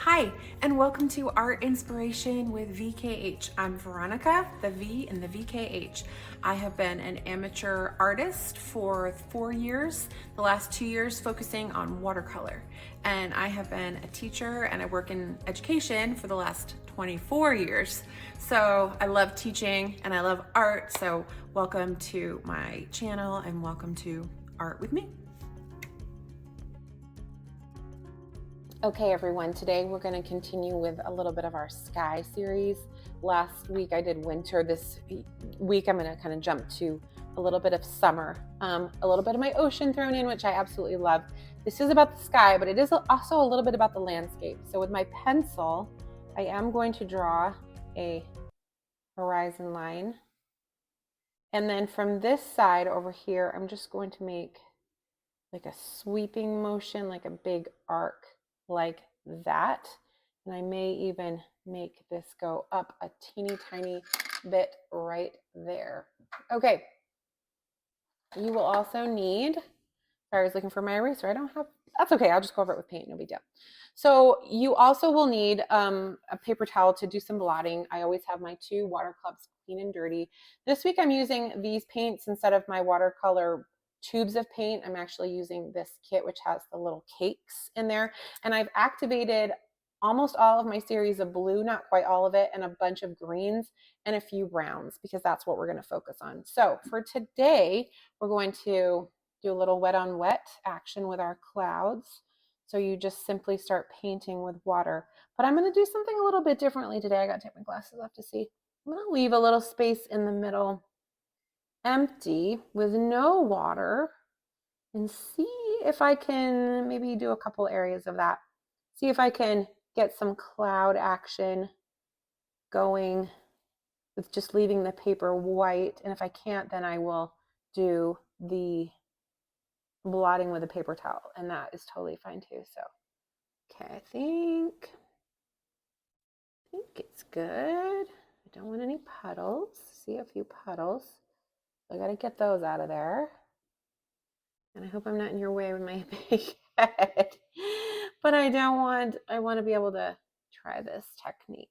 Hi, and welcome to Art Inspiration with VKH. I'm Veronica, the V in the VKH. I have been an amateur artist for 4 years, the last 2 years focusing on watercolor. And I have been a teacher and I work in education for the last 24 years. So I love teaching and I love art. So welcome to my channel and welcome to Art with me. Okay, everyone, today we're going to continue with a little bit of our sky series. Last week I did winter. This week I'm going to kind of jump to a little bit of summer, a little bit of my ocean thrown in, which I absolutely love. This is about the sky, but it is also a little bit about the landscape. So with my pencil, I am going to draw a horizon line. And then from this side over here, I'm just going to make like a sweeping motion, like a big arc like that. And I may even make this go up a teeny tiny bit right there. Okay. You will also need, sorry, I was looking for my eraser. I don't have, that's okay. I'll just go over it with paint. No big deal. So you also will need a paper towel to do some blotting. I always have my 2 water clubs clean and dirty. This week I'm using these paints instead of my watercolor tubes of paint. I'm actually using this kit, which has the little cakes in there. And I've activated almost all of my series of blue, not quite all of it, and a bunch of greens and a few browns, because that's what we're going to focus on. So for today, we're going to do a little wet on wet action with our clouds. So you just simply start painting with water. But I'm going to do something a little bit differently today. I got to take my glasses off to see. I'm going to leave a little space in the middle empty with no water and see if I can maybe do a couple areas of that. See if I can get some cloud action going with just leaving the paper white. And if I can't, then I will do the blotting with a paper towel, and that is totally fine too. So, okay, I think it's good. I don't want any puddles. See a few puddles. I got to get those out of there. And I hope I'm not in your way with my big head. But I want to be able to try this technique.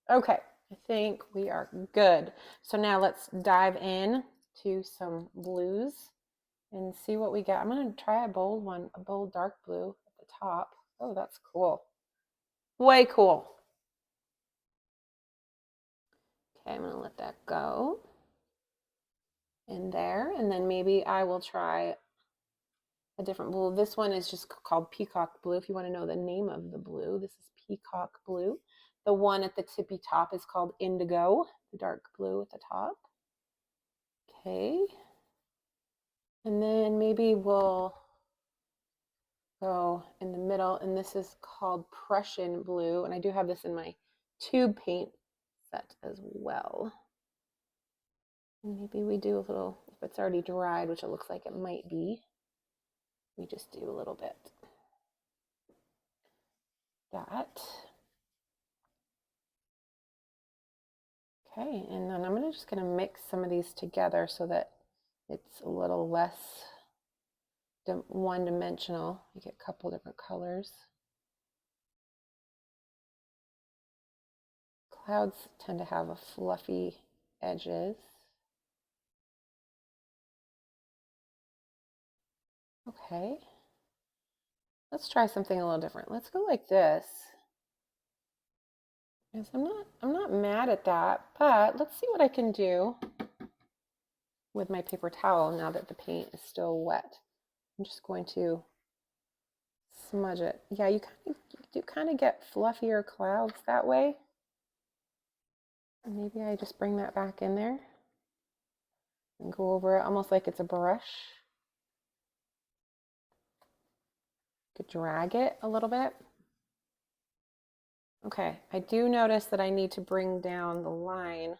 Okay, I think we are good. So now let's dive in to some blues and see what we get. I'm going to try a bold one, a bold dark blue at the top. Oh, that's cool. Way cool. Okay, I'm going to let that go in there. And then maybe I will try a different blue. This one is just called peacock blue. If you want to know the name of the blue, this is peacock blue. The one at the tippy top is called indigo, the dark blue at the top. Okay. And then maybe we'll go in the middle, and this is called Prussian blue, and I do have this in my tube paint set as well. And maybe we do a little, if it's already dried, which it looks like it might be, we just do a little bit. That. Okay, and then I'm just going to mix some of these together so that it's a little less one-dimensional. You get a couple different colors. Clouds tend to have a fluffy edges. Okay. Let's try something a little different. Let's go like this. Because I'm not mad at that, but let's see what I can do with my paper towel now that the paint is still wet. I'm just going to smudge it. Yeah, you do kind of get fluffier clouds that way. And maybe I just bring that back in there and go over it almost like it's a brush. Could drag it a little bit. Okay, I do notice that I need to bring down the line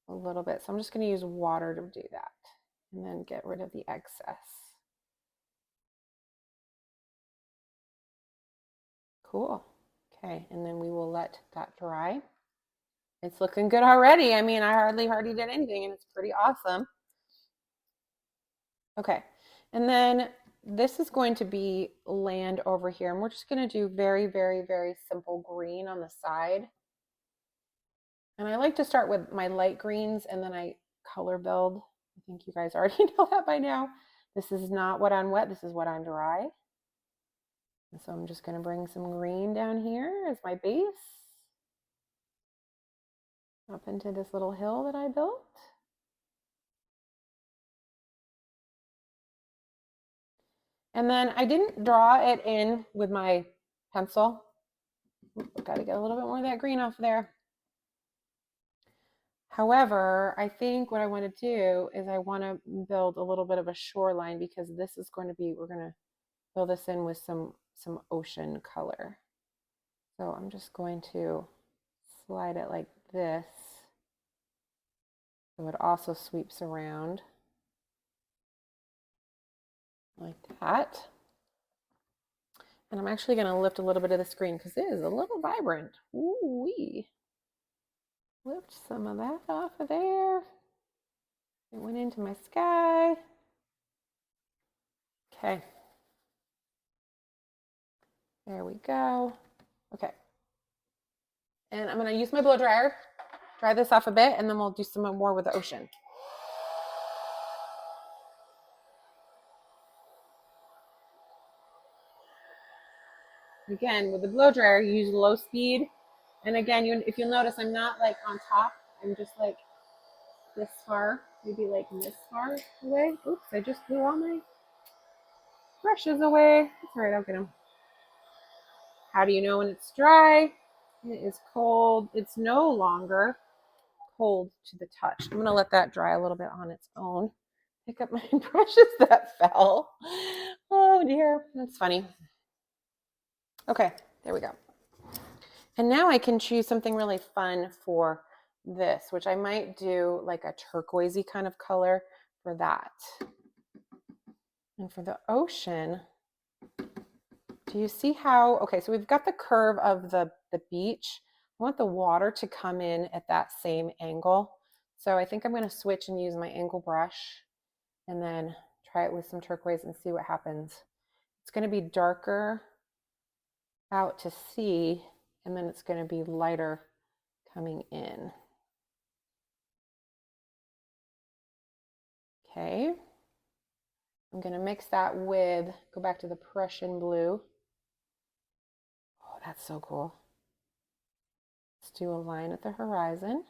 a little bit. So I'm just going to use water to do that and then get rid of the excess. Cool. Okay, and then we will let that dry. It's looking good already. I mean, I hardly did anything and it's pretty awesome. Okay, and then this is going to be land over here, and we're just going to do very, very, very simple green on the side. And I like to start with my light greens and then I color build. I think you guys already know that by now. This is not what on wet, this is what on dry. And so I'm just going to bring some green down here as my base. Up into this little hill that I built. And then I didn't draw it in with my pencil. Got to get a little bit more of that green off there. However, I think what I want to do is I want to build a little bit of a shoreline because this is going to be, we're going to fill this in with some ocean color. So I'm just going to slide it like this. So it also sweeps around like that. And I'm actually going to lift a little bit of the screen because it is a little vibrant. Ooh-wee. Lift some of that off of there. It went into my sky. Okay. There we go. Okay. And I'm going to use my blow dryer, dry this off a bit, and then we'll do some more with the ocean. Again, with the blow dryer, you use low speed. And again, if you'll notice, I'm not like on top. I'm just like this far, maybe like this far away. Oops, I just blew all my brushes away. That's all right, I'll get them. How do you know when it's dry? It is cold. It's no longer cold to the touch. I'm going to let that dry a little bit on its own. Pick up my brushes that fell. Oh dear, that's funny. Okay, there we go. And now I can choose something really fun for this, which I might do like a turquoisey kind of color for that. And for the ocean, do you see how, okay, so we've got the curve of the beach. I want the water to come in at that same angle. So I think I'm going to switch and use my angle brush and then try it with some turquoise and see what happens. It's going to be darker out to sea, and then it's going to be lighter coming in. Okay. I'm going to mix that with, go back to the Prussian blue. Oh, that's so cool. Let's do a line at the horizon.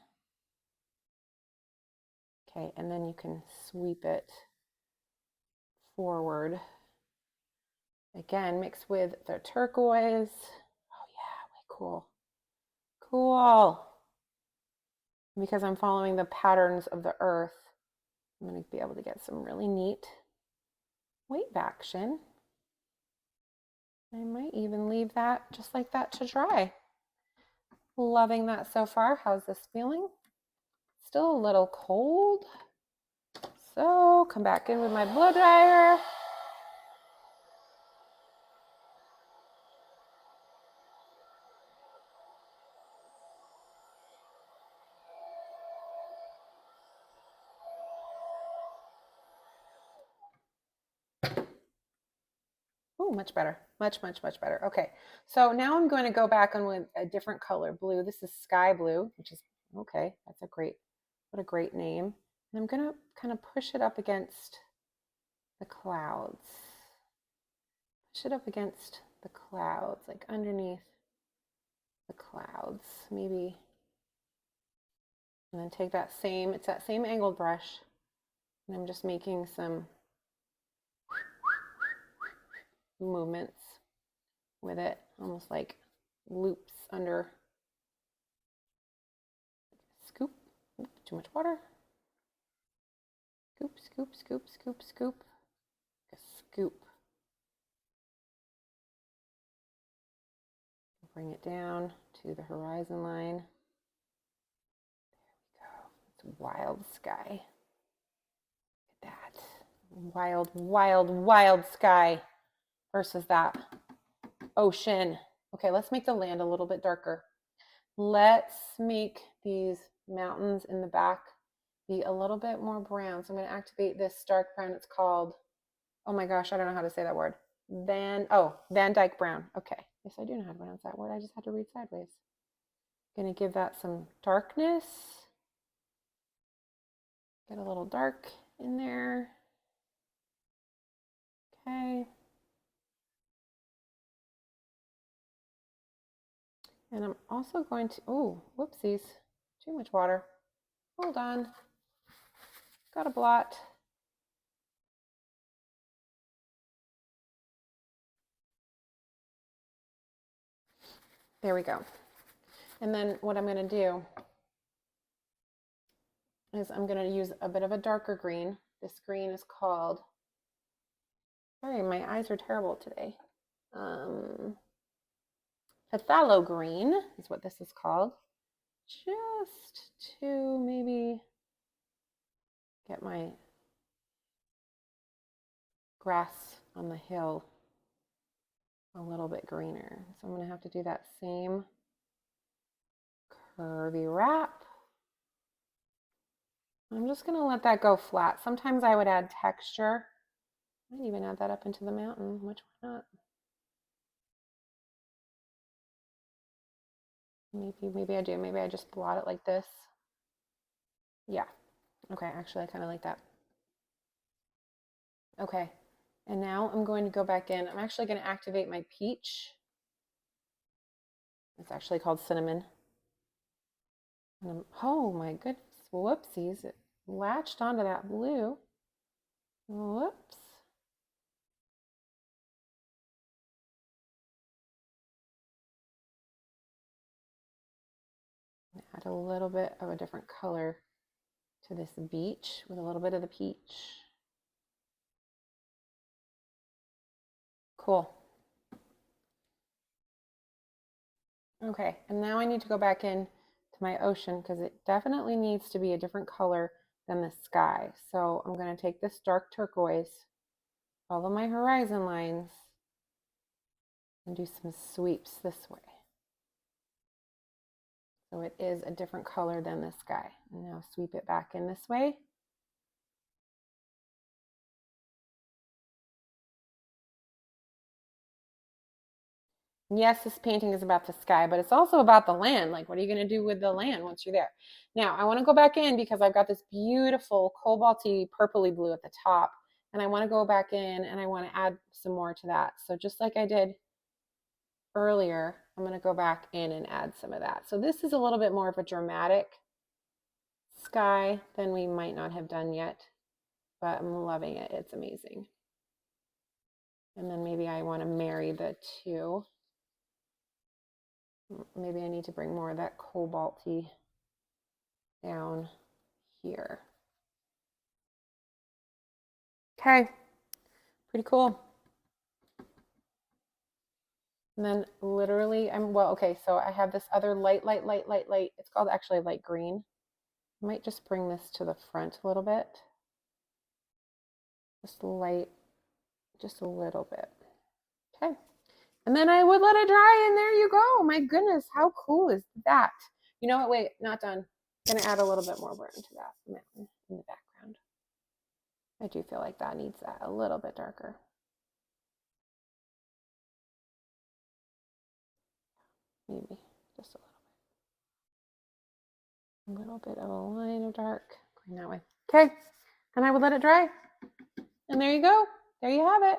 Okay, and then you can sweep it forward. Again, mix with the turquoise. Oh yeah, way cool. Cool. Because I'm following the patterns of the earth, I'm going to be able to get some really neat wave action. I might even leave that just like that to dry. Loving that so far. How's this feeling? Still a little cold. So come back in with my blow dryer. Oh, much better. Much, much, much better. Okay, so now I'm going to go back on with a different color, blue. This is sky blue, which is, okay, that's what a great name. And I'm going to kind of push it up against the clouds. Push it up against the clouds, like underneath the clouds, maybe. And then take that same, it's that same angled brush, and I'm just making some movements with it, almost like loops under. Scoop. Too much water. Scoop, scoop, scoop, scoop, scoop. Scoop. Bring it down to the horizon line. There we go. It's wild sky. Look at that. Wild, wild, wild sky versus that ocean. Okay, let's make the land a little bit darker. Let's make these mountains in the back be a little bit more brown. So I'm going to activate this dark brown. It's called Oh my gosh, I don't know how to say that word. Van Dyke Brown. Okay. Yes, I do know how to pronounce that word. I just had to read sideways. Gonna give that some darkness. Get a little dark in there. Okay. And I'm also going to, oh, whoopsies, too much water. Hold on. Got a blot. There we go. And then what I'm going to do is I'm going to use a bit of a darker green. This green is called, sorry, my eyes are terrible today. Phthalo green is what this is called. Just to maybe get my grass on the hill a little bit greener. So I'm going to have to do that same curvy wrap. I'm just going to let that go flat. Sometimes I would add texture. I might even add that up into the mountain, which why not? Maybe I do. Maybe I just blot it like this. Yeah. Okay, actually I kind of like that. Okay. And now I'm going to go back in. I'm actually going to activate my peach. It's actually called cinnamon. And oh my goodness, whoopsies. It latched onto that blue. Whoops. Add a little bit of a different color to this beach with a little bit of the peach. Cool. Okay, and now I need to go back in to my ocean because it definitely needs to be a different color than the sky. So I'm going to take this dark turquoise, follow my horizon lines, and do some sweeps this way. So it is a different color than the sky. And now sweep it back in this way. Yes, this painting is about the sky, but it's also about the land. Like, what are you going to do with the land once you're there? Now, I want to go back in because I've got this beautiful cobalty purpley blue at the top. And I want to go back in and I want to add some more to that. So just like I did earlier, I'm going to go back in and add some of that. So this is a little bit more of a dramatic sky than we might not have done yet, but I'm loving it. It's amazing. And then maybe I want to marry the two. Maybe I need to bring more of that cobalty down here. Okay, pretty cool. And then literally, okay, so I have this other light. It's called actually light green. I might just bring this to the front a little bit. Just light, just a little bit. Okay. And then I would let it dry, and there you go. My goodness, how cool is that? You know what? Wait, not done. I'm going to add a little bit more burn to that mountain in the background. I do feel like that needs that a little bit darker. Maybe just a little bit of a line of dark going that way. Okay, and I would let it dry. And there you go. There you have it.